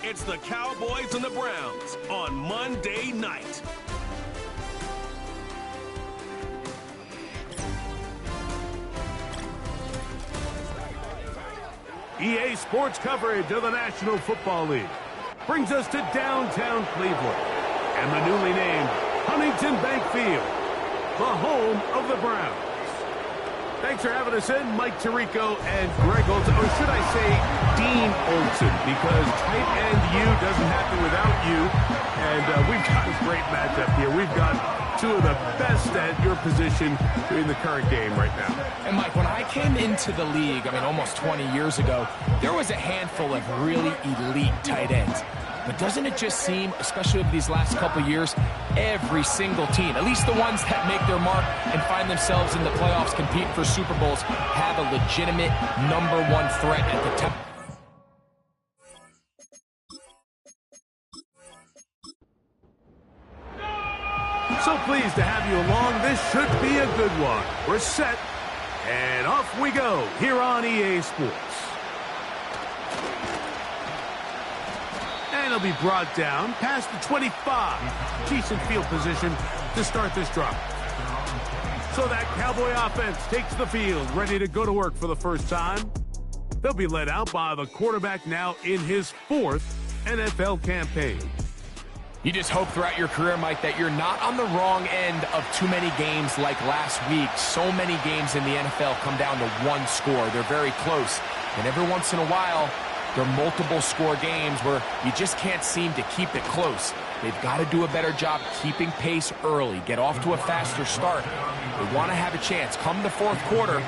It's the Cowboys and the Browns on Monday night. EA Sports coverage of the National Football League brings us to downtown Cleveland and the newly named Huntington Bank Field, the home of the Browns. Thanks for having us in, Mike Tirico and Greg Olson, or should I say Dean Olson, because tight end U doesn't happen without you, and we've got a great matchup here. We've got two of the best at your position in the current game right now. And Mike, when I came into the league, almost 20 years ago, there was a handful of really elite tight ends. But doesn't it just seem, especially over these last couple years, every single team, at least the ones that make their mark and find themselves in the playoffs, compete for Super Bowls, have a legitimate #1 threat at the top. So pleased to have you along. This should be a good one. We're set, and off we go here on EA Sports. And it'll be brought down past the 25. Decent field position to start this drive. So that Cowboy offense takes the field, ready to go to work for the first time. They'll be led out by the quarterback now in his 4th NFL campaign. You just hope throughout your career, Mike, that you're not on the wrong end of too many games like last week. So many games in the NFL come down to one score. They're very close. And every once in a while, there are multiple score games where you just can't seem to keep it close. They've got to do a better job keeping pace early, get off to a faster start. They want to have a chance. Come the fourth quarter,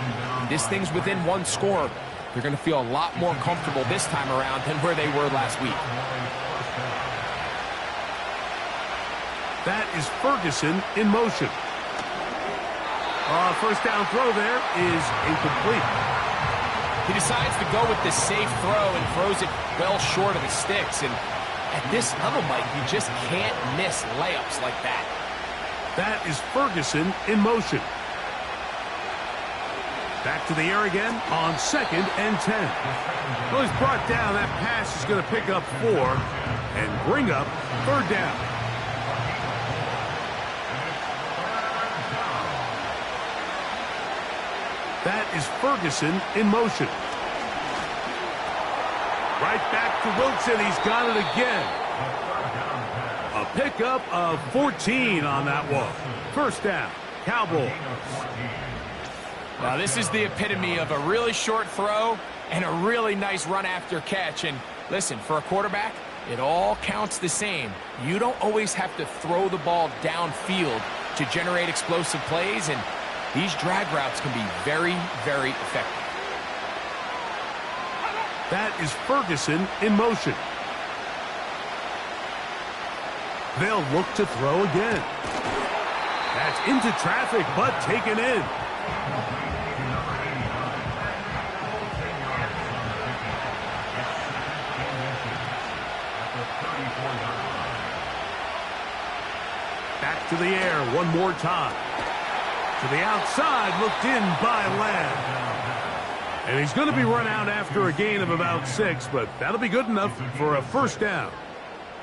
this thing's within one score. They're going to feel a lot more comfortable this time around than where they were last week. That is Ferguson in motion. First down throw there is incomplete. He decides to go with the safe throw and throws it well short of the sticks. And at this level, Mike, you just can't miss layups like that. That is Ferguson in motion. Back to the air again on 2nd and 10. Well, he's brought down. That pass is going to pick up 4 and bring up 3rd down. That is Ferguson in motion. Right back to Wilson. He's got it again. A pickup of 14 on that one. First down, Cowboys. Now, this is the epitome of a really short throw and a really nice run after catch. And listen, for a quarterback, it all counts the same. You don't always have to throw the ball downfield to generate explosive plays, and these drag routes can be very, very effective. That is Ferguson in motion. They'll look to throw again. That's into traffic, but taken in. Back to the air one more time. To the outside, looked in by Lamb. And he's going to be run out after a gain of about 6, but that'll be good enough for a first down.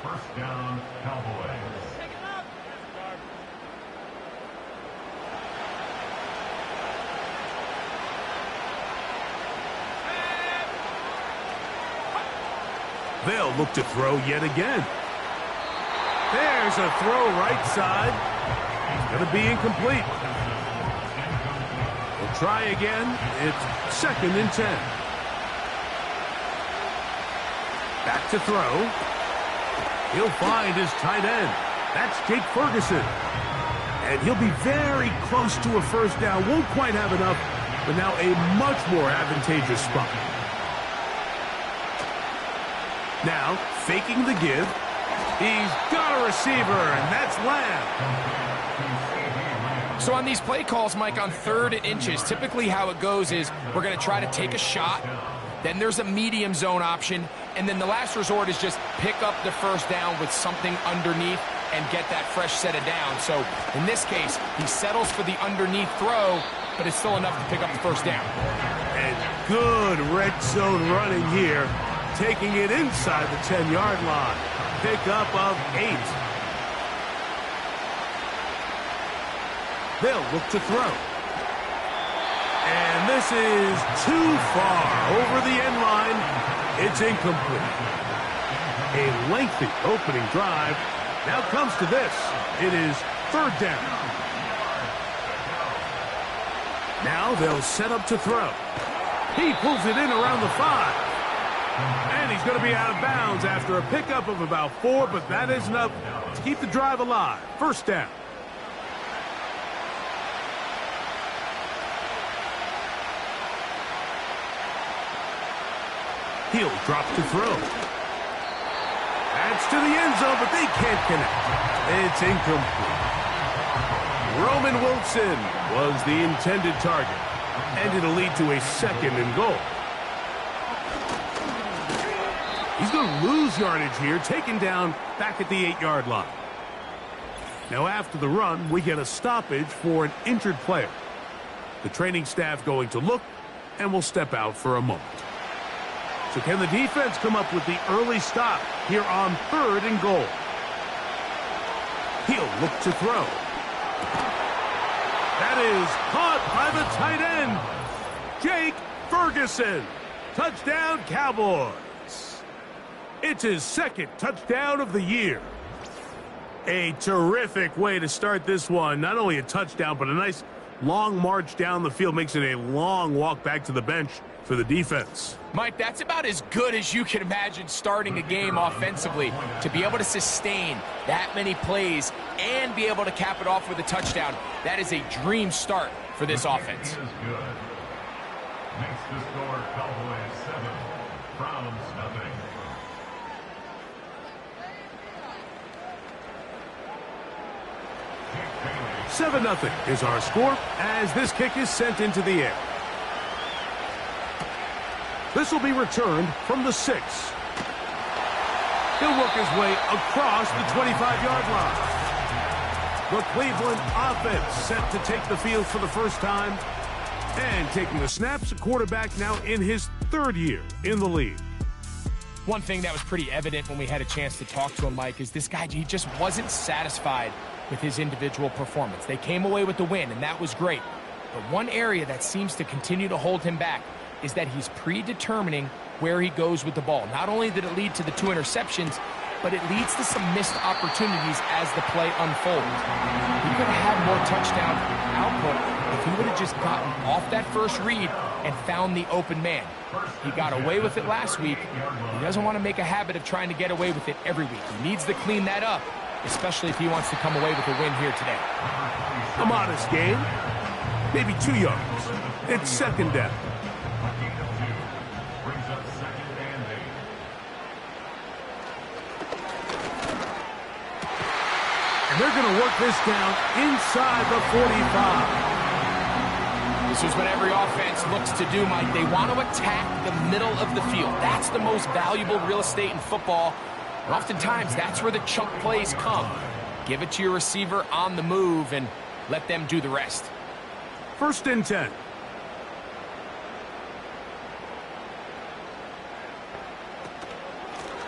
First down, Cowboys. They'll look to throw yet again. There's a throw right side. It's going to be incomplete. We'll try again. It's 2nd and 10. Back to throw. He'll find his tight end. That's Jake Ferguson. And he'll be very close to a first down. Won't quite have enough, but now a much more advantageous spot. Now, faking the give. He's got a receiver, and that's Lamb. So on these play calls, Mike, on 3rd and inches, typically how it goes is we're going to try to take a shot, then there's a medium zone option, and then the last resort is just pick up the first down with something underneath and get that fresh set of down. So in this case, he settles for the underneath throw, but it's still enough to pick up the first down. And good red zone running here taking it inside the 10-yard line. Pickup of 8. They'll look to throw. And this is too far over the end line. It's incomplete. A lengthy opening drive. Now comes to this. It is 3rd down. Now they'll set up to throw. He pulls it in around the 5. And he's going to be out of bounds after a pickup of about 4, but that isn't enough to keep the drive alive. 1st down. He'll drop to throw. That's to the end zone, but they can't connect. It's incomplete. Roman Wilson was the intended target, and it'll lead to a 2nd and goal. He's going to lose yardage here, taken down back at the 8-yard line. Now after the run, we get a stoppage for an injured player. The training staff going to look, and will step out for a moment. So can the defense come up with the early stop here on 3rd and goal? He'll look to throw. That is caught by the tight end, Jake Ferguson. Touchdown, Cowboys. It's his 2nd touchdown of the year. A terrific way to start this one. Not only a touchdown, but a nice long march down the field. Makes it a long walk back to the bench for the defense. Mike, that's about as good as you can imagine starting a game offensively. To be able to sustain that many plays and be able to cap it off with a touchdown, that is a dream start for this offense. Makes the score Cowboys 7, Browns nothing. Seven 7-0 is our score as this kick is sent into the air. This will be returned from the 6. He'll work his way across the 25-yard line. The Cleveland offense set to take the field for the first time. And taking the snaps, a quarterback now in his 3rd year in the league. One thing that was pretty evident when we had a chance to talk to him, Mike, is this guy, he just wasn't satisfied with his individual performance. They came away with the win, and that was great. But one area that seems to continue to hold him back is that he's predetermining where he goes with the ball. Not only did it lead to the 2 interceptions, but it leads to some missed opportunities as the play unfolds. He could have had more touchdown output if he would have just gotten off that first read and found the open man. He got away with it last week. He doesn't want to make a habit of trying to get away with it every week. He needs to clean that up, especially if he wants to come away with a win here today. A modest gain, maybe 2 yards. It's 2nd down. And they're going to work this down inside the 45. This is what every offense looks to do, Mike. They want to attack the middle of the field. That's the most valuable real estate in football. And oftentimes, that's where the chunk plays come. Give it to your receiver on the move and let them do the rest. 1st and 10.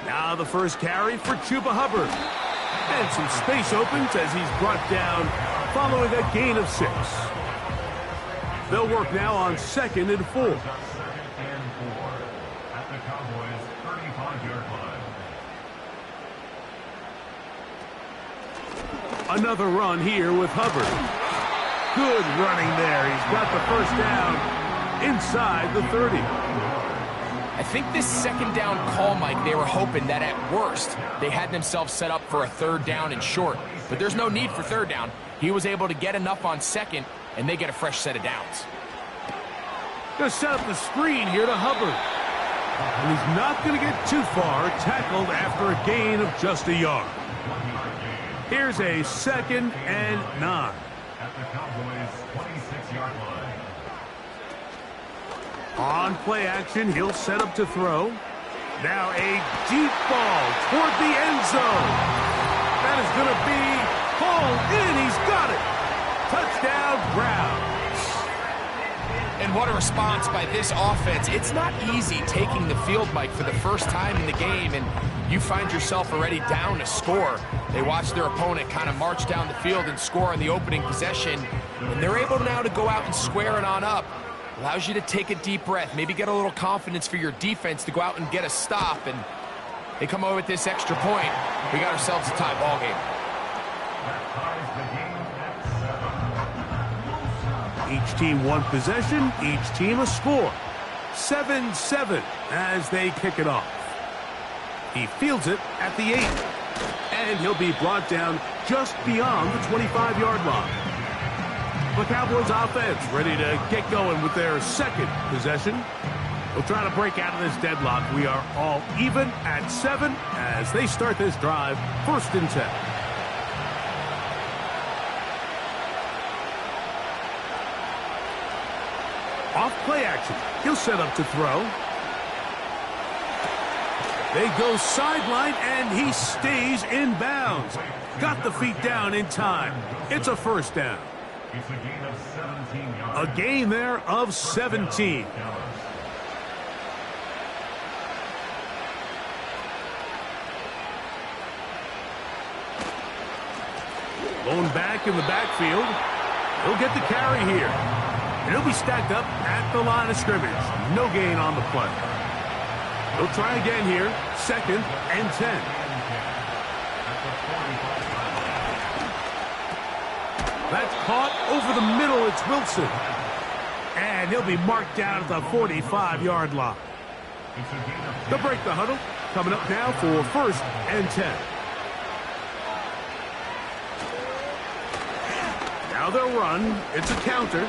Now the first carry for Chuba Hubbard. And some space opens as he's brought down following a gain of 6. They'll work now on 2nd and 4. At the Cowboys 35-yard line. Another run here with Hubbard. Good running there. He's got the first down inside the 30. I think this 2nd down call, Mike, they were hoping that at worst they had themselves set up for a 3rd down and short. But there's no need for 3rd down. He was able to get enough on 2nd, and they get a fresh set of downs. Going to set up the screen here to Hubbard. And he's not going to get too far, tackled after a gain of just a yard. Here's a 2nd and 9. At the Cowboys 26-yard line. On play action, he'll set up to throw. Now a deep ball toward the end zone. That is going to be hauled in. He's got it. Touchdown, Browns. And what a response by this offense. It's not easy taking the field, Mike, for the first time in the game, and you find yourself already down a score. They watch their opponent kind of march down the field and score on the opening possession, and they're able now to go out and square it on up. Allows you to take a deep breath, maybe get a little confidence for your defense to go out and get a stop, and they come away with this extra point. We got ourselves a tie ball game. Each team one possession, each team a score. 7-7 as they kick it off. He fields it at the 8. And he'll be brought down just beyond the 25-yard line. The Cowboys offense ready to get going with their second possession. They'll try to break out of this deadlock. We are all even at 7 as they start this drive, 1st and 10. Off play action. He'll set up to throw. They go sideline, and he stays in bounds. Got the feet down in time. It's a 1st down. A gain there of 17. Lone back in the backfield. He'll get the carry here. And he'll be stacked up at the line of scrimmage. No gain on the play. He'll try again here. 2nd and 10. That's caught over the middle. It's Wilson. And he'll be marked down at the 45-yard line. They'll break the huddle. Coming up now for 1st and 10. Now they'll run. It's a counter.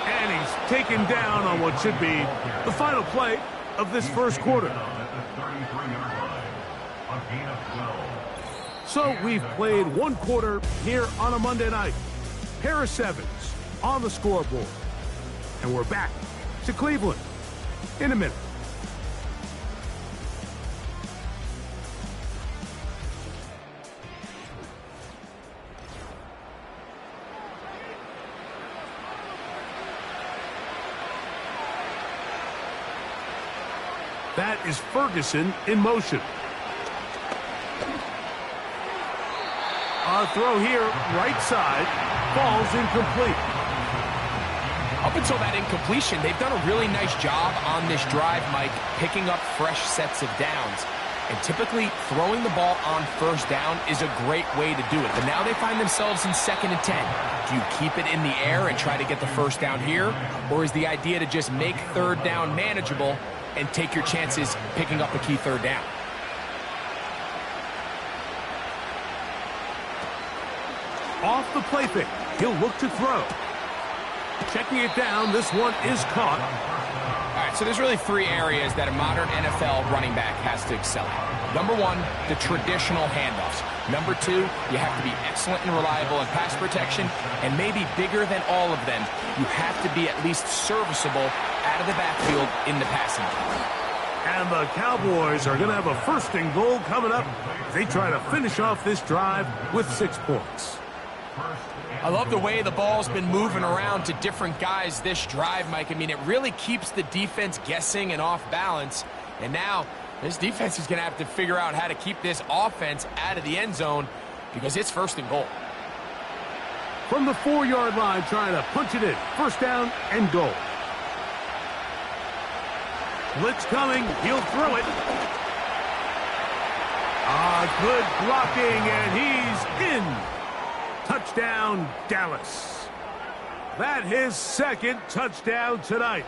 And he's taken down on what should be the final play of this 1st quarter. So we've played 1 quarter here on a Monday night. Pair of 7s on the scoreboard. And we're back to Cleveland in a minute. That is Ferguson in motion. A throw here, right side, falls incomplete. Up until that incompletion, they've done a really nice job on this drive, Mike, picking up fresh sets of downs. And typically, throwing the ball on 1st down is a great way to do it. But now they find themselves in 2nd and 10. Do you keep it in the air and try to get the 1st down here? Or is the idea to just make 3rd down manageable and take your chances picking up a key 3rd down? Off the play fake. He'll look to throw. Checking it down. This one is caught. All right, so there's really 3 areas that a modern NFL running back has to excel at. Number 1, the traditional handoffs. Number 2, you have to be excellent and reliable in pass protection. And maybe bigger than all of them, you have to be at least serviceable out of the backfield in the passing game. And the Cowboys are going to have a 1st and goal coming up. They try to finish off this drive with 6 points. I love the way the ball's been moving around to different guys this drive, Mike. I mean, it really keeps the defense guessing and off balance. And now this defense is going to have to figure out how to keep this offense out of the end zone because it's 1st and goal. From the 4-yard line, trying to punch it in. 1st down and goal. Blitz coming. He'll throw it. Good blocking, and he's in. Touchdown, Dallas. That his 2nd touchdown tonight.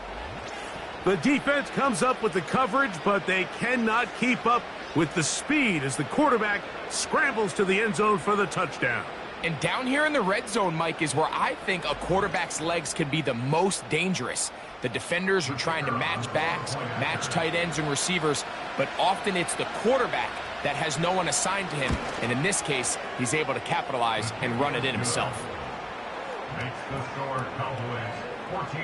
The defense comes up with the coverage, but they cannot keep up with the speed as the quarterback scrambles to the end zone for the touchdown. And down here in the red zone, Mike, is where I think a quarterback's legs can be the most dangerous. The defenders are trying to match backs, match tight ends and receivers, but often it's the quarterback that has no one assigned to him. And in this case, he's able to capitalize and run it in himself. Makes the score Cowboys 14,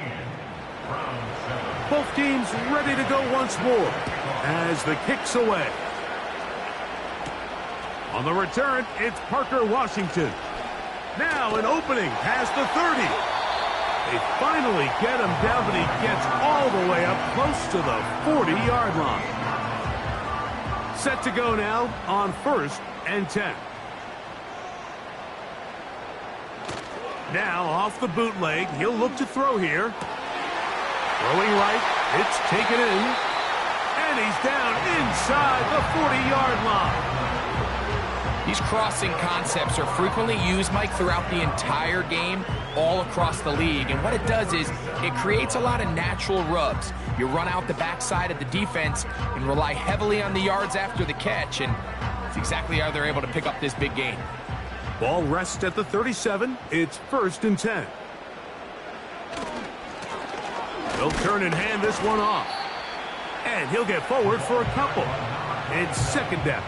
round 7. Both teams ready to go once more as the kick's away. On the return, it's Parker Washington. Now an opening past the 30. They finally get him down, but he gets all the way up close to the 40-yard line. Set to go now on 1st and 10. Now off the bootleg, he'll look to throw here. Throwing right, it's taken in. And he's down inside the 40-yard line. These crossing concepts are frequently used, Mike, throughout the entire game, all across the league. And what it does is it creates a lot of natural rubs. You run out the backside of the defense and rely heavily on the yards after the catch, and it's exactly how they're able to pick up this big gain. Ball rests at the 37. It's 1st and 10. He'll turn and hand this one off. And he'll get forward for a couple. It's 2nd down.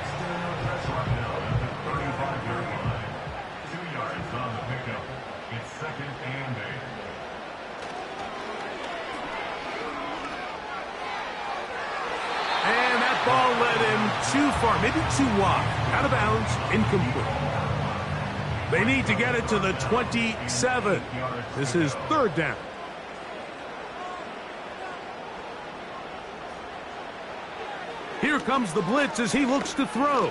Ball led him too far, maybe too wide. Out of bounds, incomplete. They need to get it to the 27. This is 3rd down. Here comes the blitz as he looks to throw.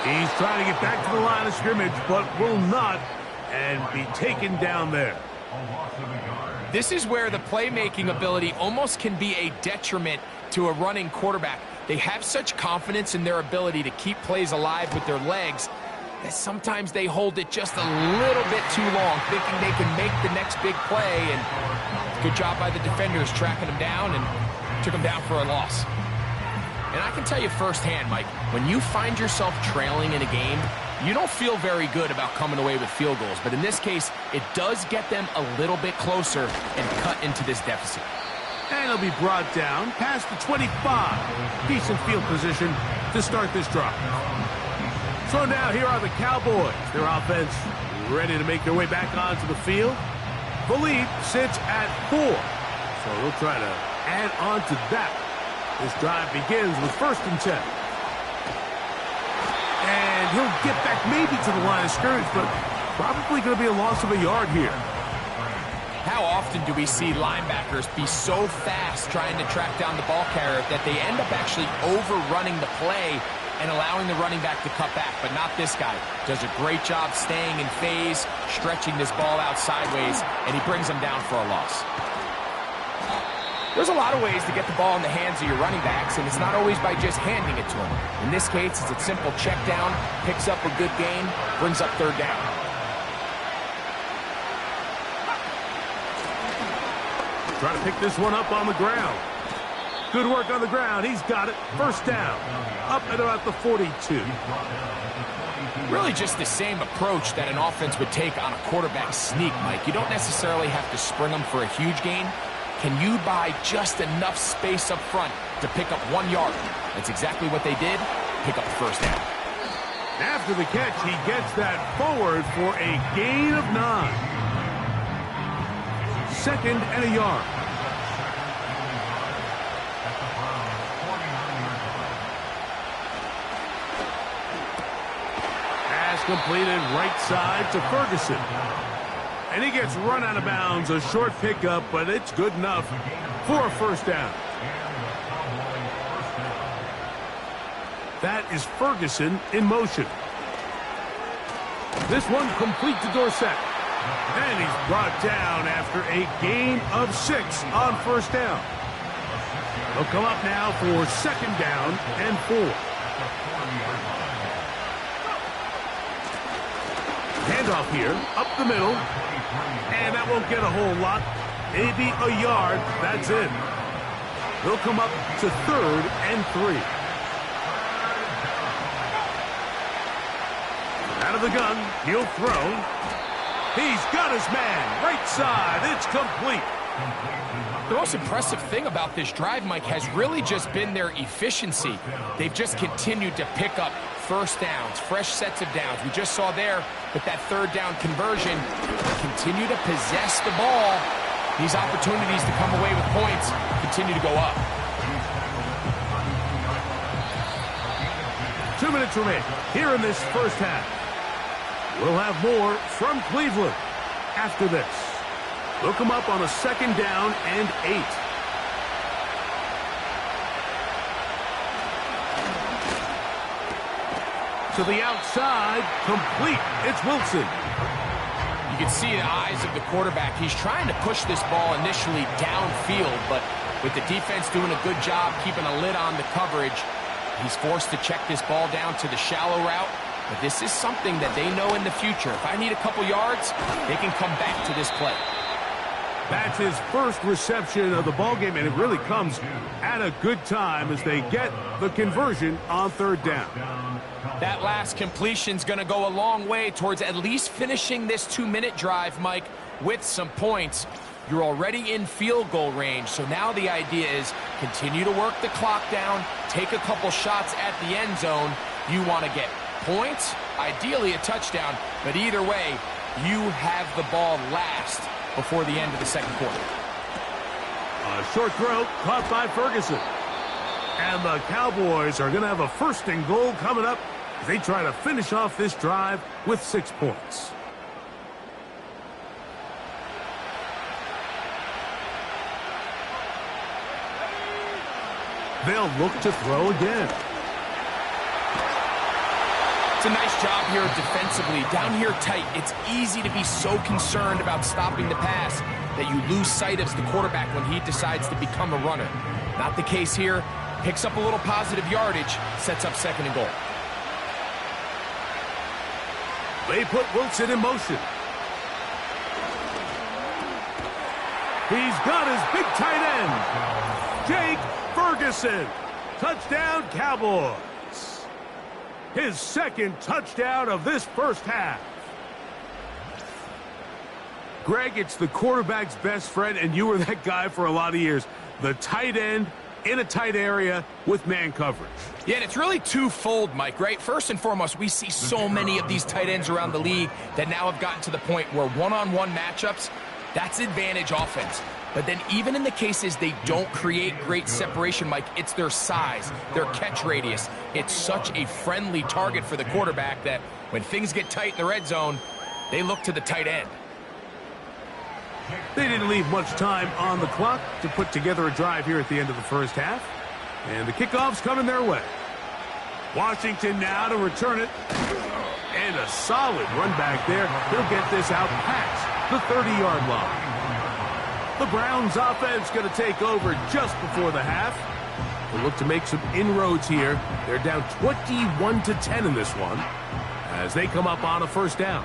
He's trying to get back to the line of scrimmage, but will not, and be taken down there. This is where the playmaking ability almost can be a detriment to a running quarterback. They have such confidence in their ability to keep plays alive with their legs that sometimes they hold it just a little bit too long, thinking they can make the next big play. And good job by the defenders tracking him down and took him down for a loss. And I can tell you firsthand, Mike, when you find yourself trailing in a game, you don't feel very good about coming away with field goals. But in this case, it does get them a little bit closer and cut into this deficit. And he'll be brought down past the 25. Decent field position to start this drive. So now here are the Cowboys. Their offense ready to make their way back onto the field. Philippe sits at 4. So they'll try to add on to that. This drive begins with 1st and 10. And he'll get back maybe to the line of scrimmage, but probably going to be a loss of a yard here. How often do we see linebackers be so fast trying to track down the ball carrier that they end up actually overrunning the play and allowing the running back to cut back? But not this guy. Does a great job staying in phase, stretching this ball out sideways, and he brings him down for a loss. There's a lot of ways to get the ball in the hands of your running backs, and it's not always by just handing it to them. In this case, it's a simple check down, picks up a good gain, brings up 3rd down. Trying to pick this one up on the ground. Good work on the ground. He's got it. 1st down. Up at about the 42. Really just the same approach that an offense would take on a quarterback sneak, Mike. You don't necessarily have to spring them for a huge gain. Can you buy just enough space up front to pick up 1 yard? That's exactly what they did. Pick up the 1st down. After the catch, he gets that forward for a gain of 9. 2nd and a yard. Pass completed right side to Ferguson. And he gets run out of bounds. A short pickup, but it's good enough for a 1st down. That is Ferguson in motion. This one complete to Dorsett. And he's brought down after a gain of 6 on 1st down. He'll come up now for 2nd down and 4. Handoff here, up the middle. And that won't get a whole lot. Maybe a yard. That's it. He'll come up to 3rd and 3. Out of the gun, he'll throw. He's got his man. Right side. It's complete. The most impressive thing about this drive, Mike, has really just been their efficiency. They've just continued to pick up 1st downs, fresh sets of downs. We just saw there with that 3rd down conversion, continue to possess the ball. These opportunities to come away with points continue to go up. 2 minutes remain here in this 1st half. We'll have more from Cleveland. after this. Look them up on a 2nd down and 8. To the outside, complete. It's Wilson. You can see the eyes of the quarterback. He's trying to push this ball initially downfield, but with the defense doing a good job keeping a lid on the coverage, he's forced to check this ball down to the shallow route. But this is something that they know in the future. If I need a couple yards, they can come back to this play. That's his first reception of the ballgame, and it really comes at a good time as they get the conversion on 3rd down. That last completion's going to go a long way towards at least finishing this 2-minute drive, Mike, with some points. You're already in field goal range, so now the idea is continue to work the clock down, take a couple shots at the end zone. You want to get points, ideally a touchdown, but either way, you have the ball last before the end of the 2nd quarter. A short throw caught by Ferguson. And the Cowboys are going to have a 1st and goal coming up as they try to finish off this drive with 6 points. They'll look to throw again. It's a nice job here defensively. Down here tight, it's easy to be so concerned about stopping the pass that you lose sight of the quarterback when he decides to become a runner. Not the case here. Picks up a little positive yardage, sets up 2nd and goal. They put Wilson in motion. He's got his big tight end, Jake Ferguson. Touchdown, Cowboys. His 2nd touchdown of this 1st half. Greg, it's the quarterback's best friend, and you were that guy for a lot of years. The tight end in a tight area with man coverage. Yeah, and it's really twofold, Mike, right? First and foremost, we see so many of these tight ends around the league that now have gotten to the point where one-on-one matchups, that's advantage offense. But then even in the cases they don't create great separation, Mike, it's their size, their catch radius. It's such a friendly target for the quarterback that when things get tight in the red zone, they look to the tight end. They didn't leave much time on the clock to put together a drive here at the end of the 1st half. And the kickoff's coming their way. Washington now to return it. And a solid run back there. He'll get this out past the 30-yard line. The Browns offense going to take over just before the half. They'll look to make some inroads here. They're down 21-10 in this one as they come up on a 1st down.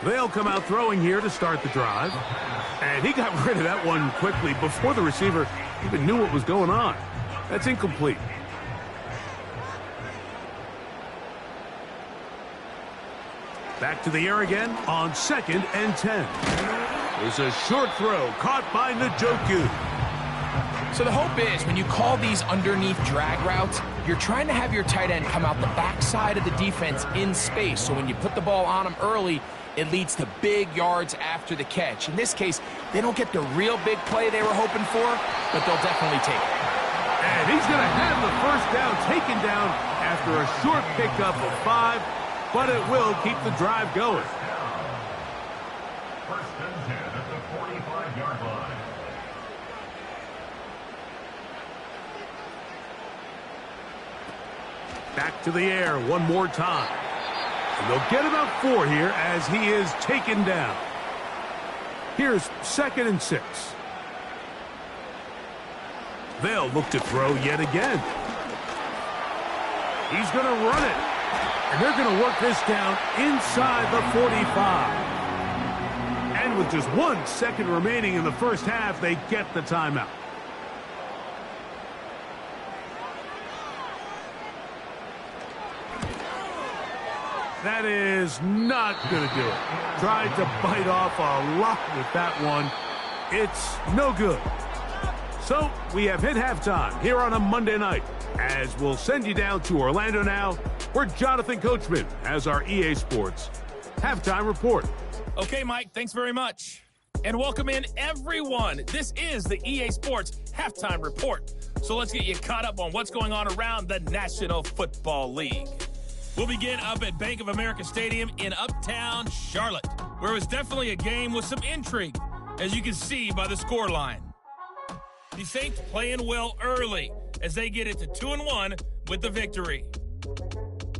They'll come out throwing here to start the drive. And he got rid of that one quickly before the receiver even knew what was going on. That's incomplete. Back to the air again on 2nd and 10. There's a short throw caught by Njoku. So the hope is when you call these underneath drag routes, you're trying to have your tight end come out the backside of the defense in space. So when you put the ball on him early, it leads to big yards after the catch. In this case, they don't get the real big play they were hoping for, but they'll definitely take it. And he's going to have the 1st down taken down after a short pickup of 5, but it will keep the drive going. 1st and 10 at the 45-yard line. Back to the air one more time. And they'll get about 4 here as he is taken down. Here's 2nd and 6. They'll look to throw yet again. He's going to run it. And they're going to work this down inside the 45. And with just 1 second remaining in the 1st half, they get the timeout. That is not going to do it. Tried to bite off a lot with that one. It's no good. So we have hit halftime here on a Monday night, as we'll send you down to Orlando now, where Jonathan Coachman has our EA Sports halftime report. Okay, Mike, thanks very much. And welcome in, everyone. This is the EA Sports halftime report. So let's get you caught up on what's going on around the National Football League. We'll begin up at Bank of America Stadium in Uptown Charlotte, where it was definitely a game with some intrigue, as you can see by the scoreline. The Saints playing well early as they get it to 2-1 with the victory.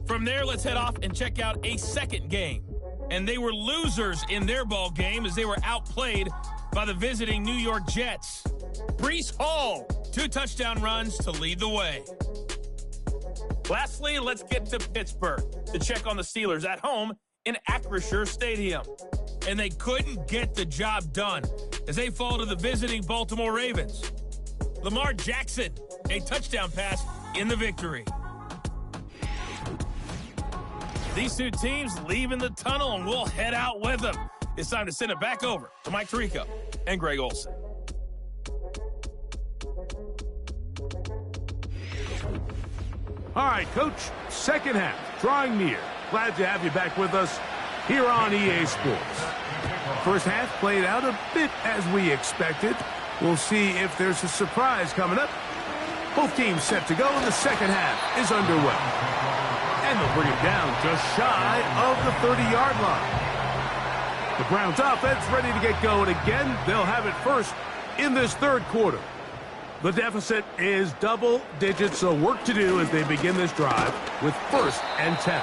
From there, let's head off and check out a second game. And they were losers in their ball game as they were outplayed by the visiting New York Jets. Breece Hall, 2 touchdown runs to lead the way. Lastly, let's get to Pittsburgh to check on the Steelers at home in Acrisure Stadium. And they couldn't get the job done as they fall to the visiting Baltimore Ravens. Lamar Jackson, a touchdown pass in the victory. These two teams leaving the tunnel, and we'll head out with them. It's time to send it back over to Mike Tirico and Greg Olsen. All right, Coach, second half, drawing near. Glad to have you back with us here on EA Sports. First half played out a bit as we expected. We'll see if there's a surprise coming up. Both teams set to go, and the second half is underway. And they'll bring it down just shy of the 30-yard line. The Browns offense ready to get going again. They'll have it first in this third quarter. The deficit is double digits, so work to do as they begin this drive with 1st and 10.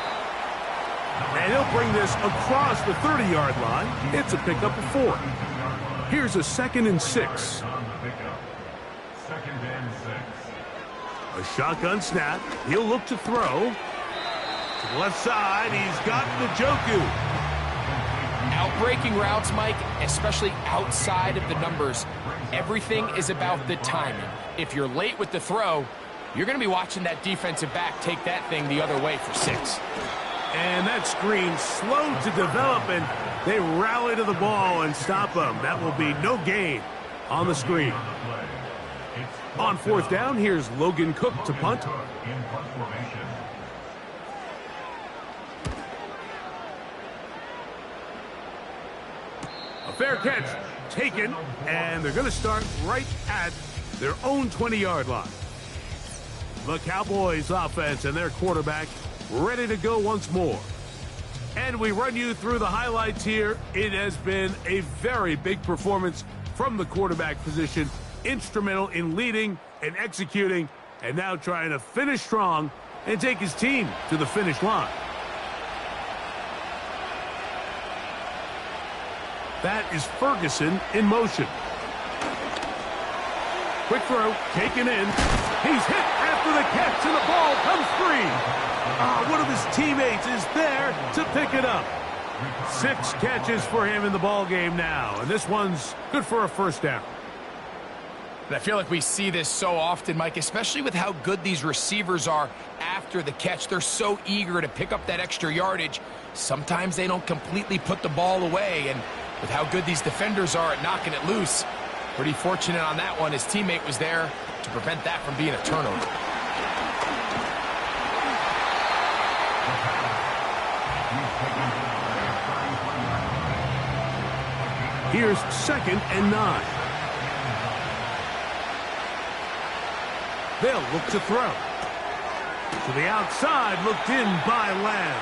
And he'll bring this across the 30-yard line. It's a pickup of 4. Here's a 2nd and 6. A shotgun snap. He'll look to throw. To the left side, he's got Njoku. Outbreaking routes, Mike, especially outside of the numbers, everything is about the timing. If you're late with the throw, you're going to be watching that defensive back take that thing the other way for 6. And that screen slow to develop, and they rally to the ball and stop them. That will be no gain on the screen. On 4th down, here's Logan Cook to punt. A fair catch taken, and they're going to start right at their own 20-yard line. The Cowboys offense and their quarterback ready to go once more. And we run you through the highlights here. It has been a very big performance from the quarterback position, instrumental in leading and executing, and now trying to finish strong and take his team to the finish line. That is Ferguson in motion. Quick throw, taken in. He's hit after the catch, and the ball comes free. One of his teammates is there to pick it up. 6 catches for him in the ball game now, and this one's good for a 1st down. And I feel like we see this so often, Mike, especially with how good these receivers are after the catch. They're so eager to pick up that extra yardage. Sometimes they don't completely put the ball away, and with how good these defenders are at knocking it loose, pretty fortunate on that one. His teammate was there to prevent that from being a turnover. Here's 2nd and 9. They'll look to throw. To the outside, looked in by Lamb.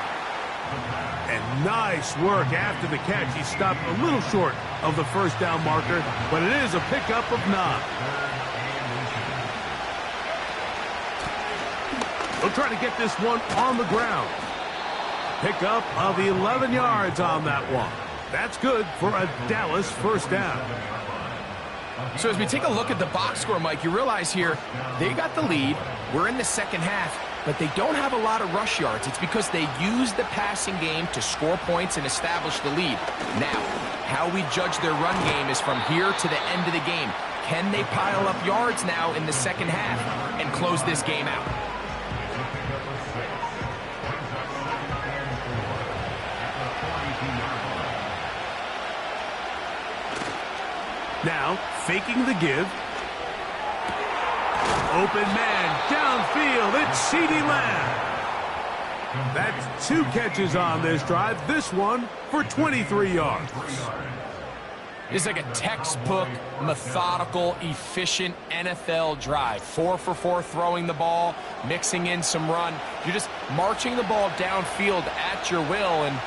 And nice work after the catch. He stopped a little short of the 1st down marker, but it is a pickup of 9. They'll try to get this one on the ground. Pickup of 11 yards on that one. That's good for a Dallas 1st down. So as we take a look at the box score, Mike, you realize here they got the lead. We're in the second half, but they don't have a lot of rush yards. It's because they use the passing game to score points and establish the lead. Now, how we judge their run game is from here to the end of the game. Can they pile up yards now in the second half and close this game out? Now, faking the give. Open man, downfield, it's CeeDee Lamb. That's 2 catches on this drive, this one for 23 yards. This is like a textbook, methodical, efficient NFL drive. 4 for 4 throwing the ball, mixing in some run. You're just marching the ball downfield at your will, and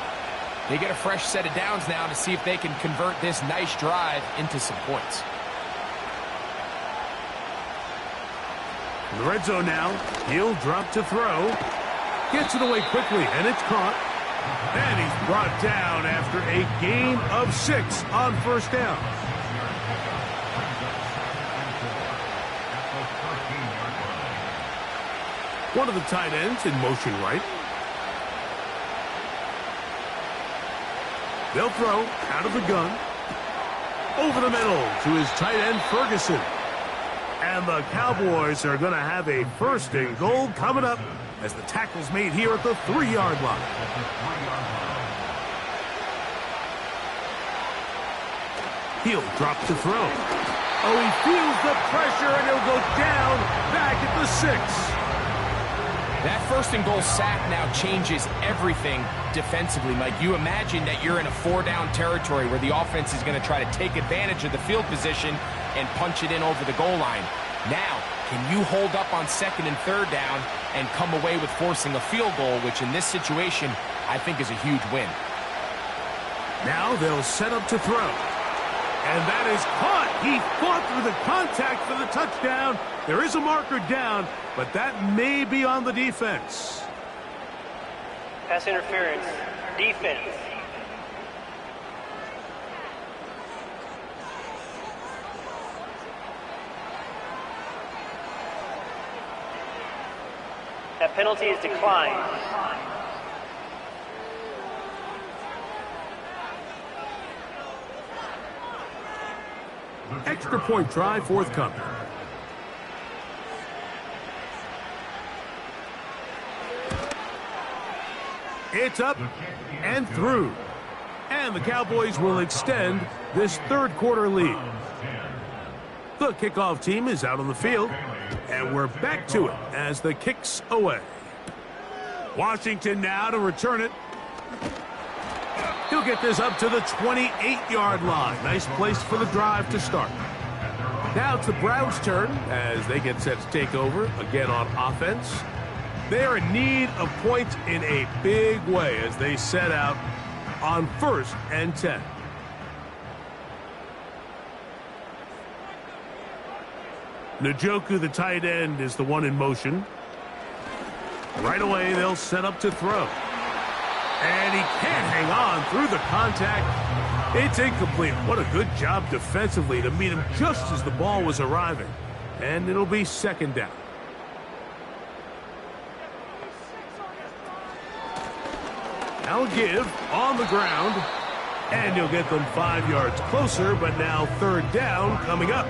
they get a fresh set of downs now to see if they can convert this nice drive into some points. In the red zone now, he'll drop to throw. Gets it away quickly, and it's caught. And he's brought down after a gain of 6 on first down. One of the tight ends in motion right. They'll throw out of the gun. Over the middle to his tight end, Ferguson. And the Cowboys are going to have a 1st and goal coming up as the tackle's made here at the 3-yard line. He'll drop to throw. Oh, he feels the pressure, and he'll go down back at the 6. That 1st and goal sack now changes everything defensively, Mike. You imagine that you're in a 4-down territory where the offense is going to try to take advantage of the field position and punch it in over the goal line. Now, can you hold up on 2nd and 3rd down and come away with forcing a field goal, which in this situation I think is a huge win. Now they'll set up to throw. And that is caught. He fought through the contact for the touchdown. There is a marker down, but that may be on the defense. Pass interference. Defense. That penalty is declined. Extra point try forthcoming. It's up and through. And the Cowboys will extend this 3rd quarter lead. The kickoff team is out on the field, and we're back to it as the kick's away. Washington now to return it. He'll get this up to the 28-yard line. Nice place for the drive to start. Now it's the Browns' turn as they get set to take over again on offense. They are in need of points in a big way as they set out on 1st and 10. Njoku, the tight end, is the one in motion. Right away, they'll set up to throw. And he can't hang on through the contact. It's incomplete. What a good job defensively to meet him just as the ball was arriving. And it'll be 2nd down. Now give on the ground. And you'll get them 5 yards closer, but now 3rd down coming up.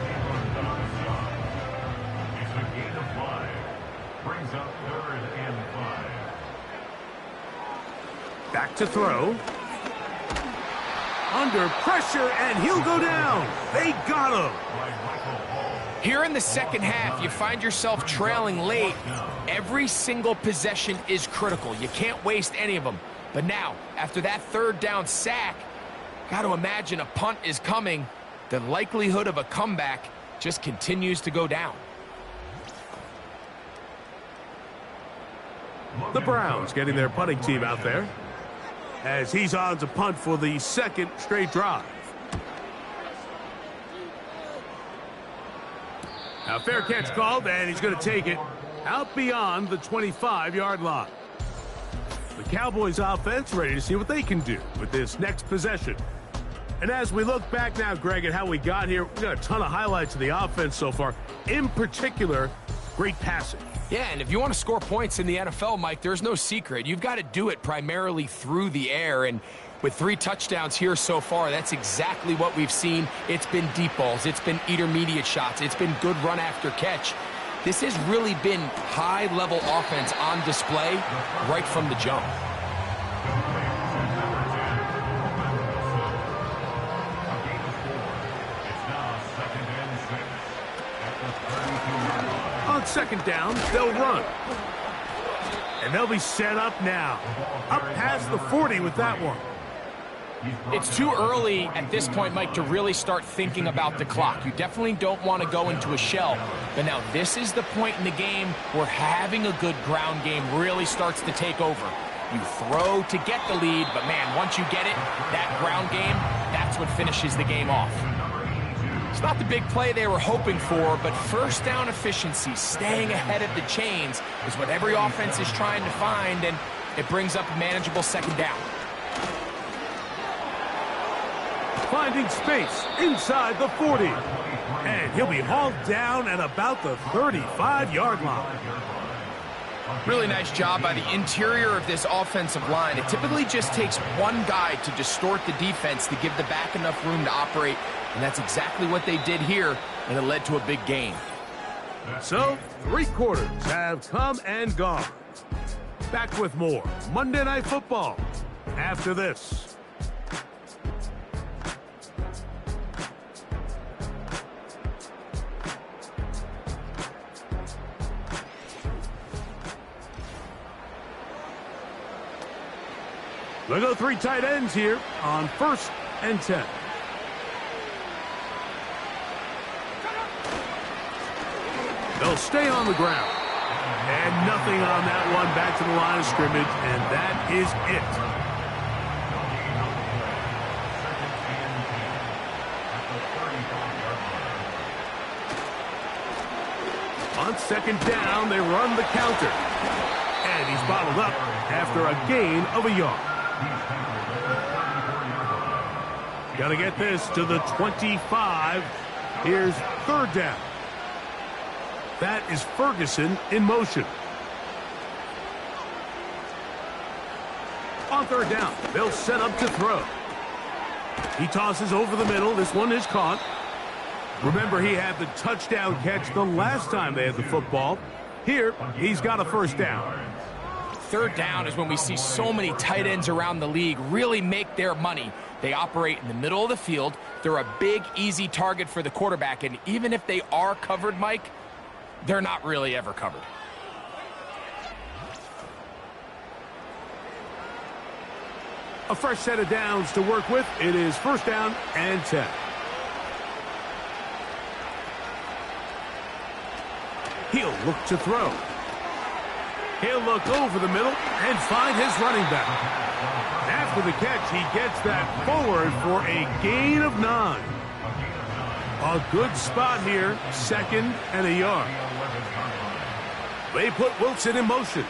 It's a gain of 5. Brings up 3rd and 5. Back to throw. Under pressure, and he'll go down. They got him. Here in the 2nd half, you find yourself trailing late. Every single possession is critical. You can't waste any of them. But now, after that 3rd down sack, got to imagine a punt is coming. The likelihood of a comeback just continues to go down. The Browns getting their punting team out there as he's on to punt for the 2nd straight drive. Now fair catch called, and he's going to take it out beyond the 25-yard line. The Cowboys offense ready to see what they can do with this next possession. And as we look back now, Greg, at how we got here, we got a ton of highlights of the offense so far. In particular, great passing. Yeah, and if you want to score points in the NFL, Mike, there's no secret. You've got to do it primarily through the air, and with 3 touchdowns here so far, that's exactly what we've seen. It's been deep balls. It's been intermediate shots. It's been good run after catch. This has really been high-level offense on display right from the jump. On 2nd down, they'll run. And they'll be set up now. Up past the 40 with that one. It's too early at this point, Mike, to really start thinking about the clock. You definitely don't want to go into a shell. But now this is the point in the game where having a good ground game really starts to take over. You throw to get the lead, but man, once you get it, that ground game, that's what finishes the game off. It's not the big play they were hoping for, but first down efficiency, staying ahead of the chains, is what every offense is trying to find, and it brings up a manageable second down. Finding space inside the 40. And he'll be hauled down at about the 35-yard line. Really nice job by the interior of this offensive line. It typically just takes one guy to distort the defense to give the back enough room to operate, and that's exactly what they did here, and it led to a big gain. So, 3 quarters have come and gone. Back with more Monday Night Football after this. They'll go 3 tight ends here on 1st and 10. They'll stay on the ground. And nothing on that one, back to the line of scrimmage, and that is it. On 2nd down, they run the counter. And he's bottled up after a gain of a yard. Got to get this to the 25. Here's 3rd down. That is Ferguson in motion. On 3rd down, they'll set up to throw. He tosses over the middle. This one is caught. Remember, he had the touchdown catch the last time they had the football. Here, he's got a 1st down. 3rd down is when we see so many tight ends around the league really make their money. They operate in the middle of the field. They're a big, easy target for the quarterback, and even if they are covered, Mike, they're not really ever covered. A fresh set of downs to work with. It is 1st down and 10. He'll look to throw. He'll look over the middle and find his running back. After the catch, he gets that forward for a gain of 9. A good spot here, 2nd and a yard. They put Wilson in motion.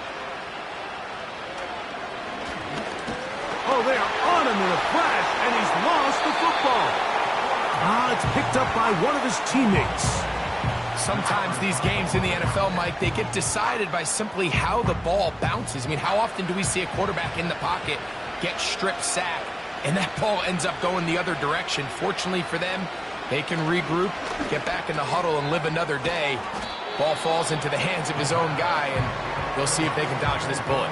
Oh, they are on him in a flash, and he's lost the football. It's picked up by one of his teammates. Sometimes these games in the NFL, Mike, they get decided by simply how the ball bounces. I mean, how often do we see a quarterback in the pocket get strip sacked, and that ball ends up going the other direction? Fortunately for them, they can regroup, get back in the huddle, and live another day. Ball falls into the hands of his own guy, and we'll see if they can dodge this bullet.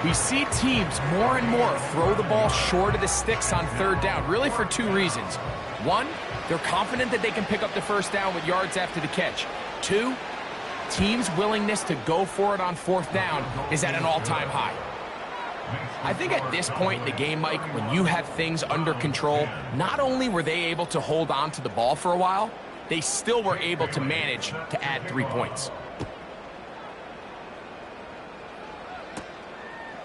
We see teams more and more throw the ball short of the sticks on 3rd down, really for 2 reasons. 1, they're confident that they can pick up the 1st down with yards after the catch. 2, teams' willingness to go for it on 4th down is at an all-time high. I think at this point in the game, Mike, when you have things under control, not only were they able to hold on to the ball for a while, they still were able to manage to add 3 points.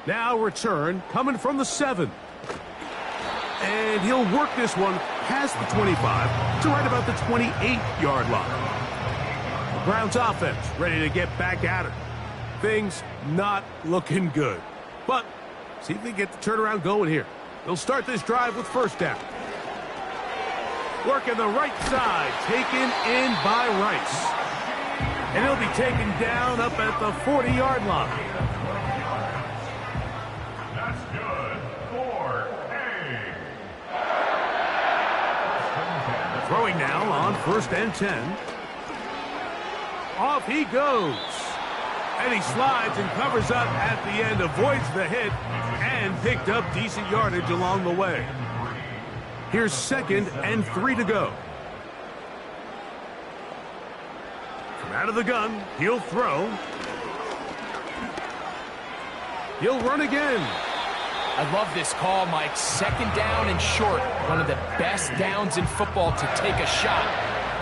Now return coming from the 7. And he'll work this one past the 25 to right about the 28-yard line. The Browns offense ready to get back at it. Things not looking good. But see if they get the turnaround going here. They'll start this drive with 1st down. Working the right side, taken in by Rice. And he'll be taken down up at the 40-yard line. That's good for Throwing now on 1st and 10. Off he goes. And he slides and covers up at the end, avoids the hit, and picked up decent yardage along the way. Here's 2nd and 3 to go. From out of the gun, he'll throw. He'll run again. I love this call, Mike. Second down and short. One of the best downs in football to take a shot.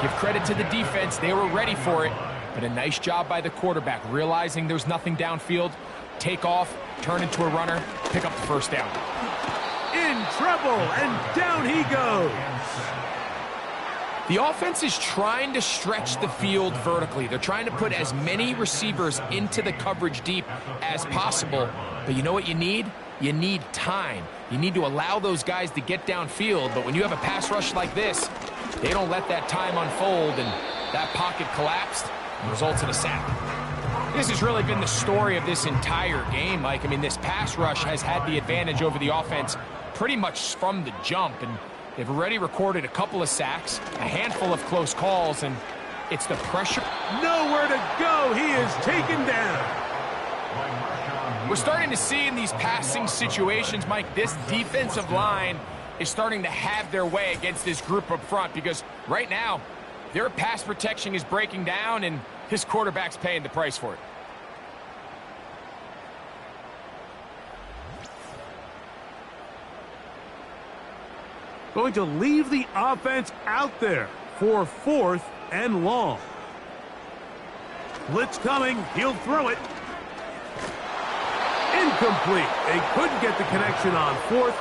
Give credit to the defense. They were ready for it. But a nice job by the quarterback, realizing there's nothing downfield. Take off, turn into a runner, pick up the first down. In trouble, and down he goes. The offense is trying to stretch the field vertically. They're trying to put as many receivers into the coverage deep as possible. But you know what you need? You need time. You need to allow those guys to get downfield. But when you have a pass rush like this, they don't let that time unfold, and that pocket collapsed and results in a sack. This has really been the story of this entire game, Mike. I mean, this pass rush has had the advantage over the offense pretty much from the jump, and they've already recorded a couple of sacks, a handful of close calls, and it's the pressure. Nowhere to go. He is taken down. We're starting to see in these passing situations, Mike, this defensive line is starting to have their way against this group up front, because right now their pass protection is breaking down and his quarterback's paying the price for it. Going to leave the offense out there for 4th and long. Blitz coming. He'll throw it. Incomplete. They couldn't get the connection on 4th.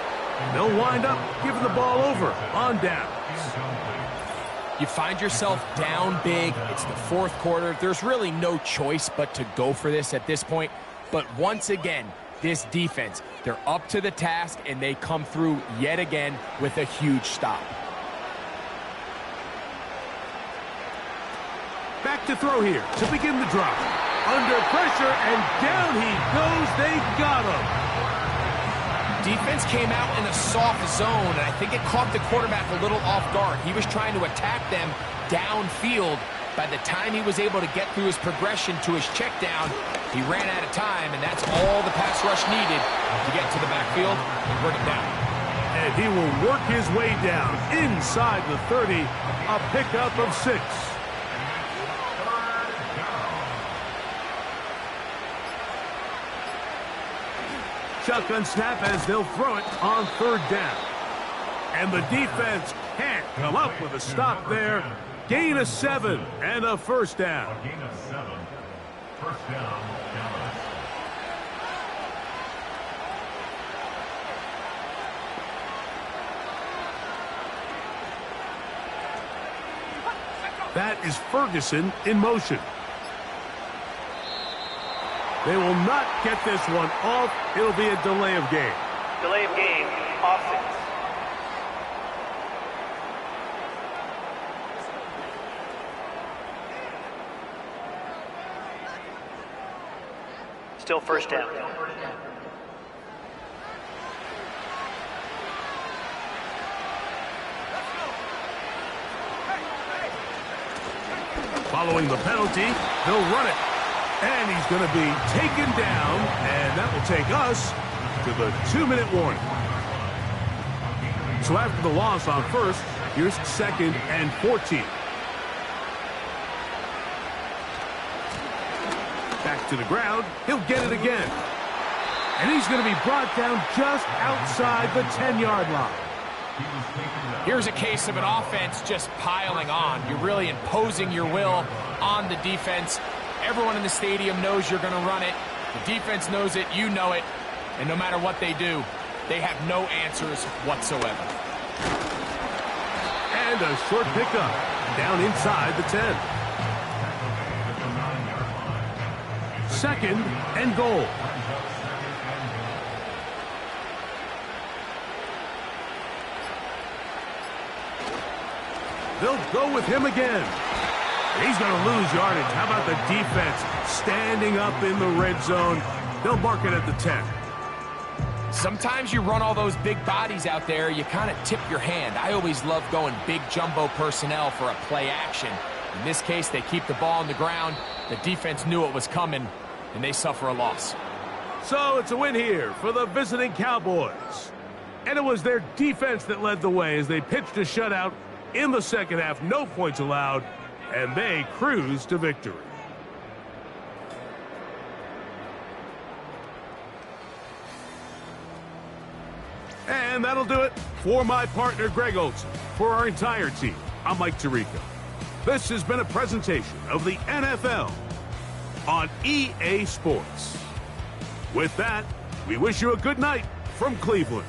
They'll wind up giving the ball over on down. You find yourself down big. It's the 4th quarter. There's really no choice but to go for this at this point. But once again, this defense, they're up to the task, and they come through yet again with a huge stop. Back to throw here to begin the drop. Under pressure, and down he goes. They got him. Defense came out in a soft zone, and I think it caught the quarterback a little off guard. He was trying to attack them downfield. By the time he was able to get through his progression to his check down, he ran out of time, and that's all the pass rush needed to get to the backfield and bring him down. And he will work his way down inside the 30, a pickup of 6. Shotgun snap as they'll throw it on 3rd down. And the defense can't come up with a stop there. Gain of 7 and a first down. A gain of 7. First down, Dallas. That is Ferguson in motion. They will not get this one off. It'll be a delay of game. Delay of game, offense. Still first down. Following the penalty, they'll run it. And he's going to be taken down, and that will take us to the 2-minute warning. So after the loss on 1st, here's 2nd and 14. Back to the ground. He'll get it again. And he's going to be brought down just outside the 10-yard line. Here's a case of an offense just piling on. You're really imposing your will on the defense. Everyone in the stadium knows you're going to run it. The defense knows it. You know it. And no matter what they do, they have no answers whatsoever. And a short pickup down inside the 10. 2nd and goal. They'll go with him again. He's going to lose yardage. How about the defense standing up in the red zone? They'll mark it at the 10. Sometimes you run all those big bodies out there, you kind of tip your hand. I always love going big jumbo personnel for a play action. In this case, they keep the ball on the ground. The defense knew it was coming, and they suffer a loss. So it's a win here for the visiting Cowboys. And it was their defense that led the way as they pitched a shutout in the second half. No points allowed, and they cruise to victory. do it. For my partner, Greg Olson, for our entire team, I'm Mike Tirico. This has been a presentation of the NFL on EA Sports. With that, we wish you a good night from Cleveland.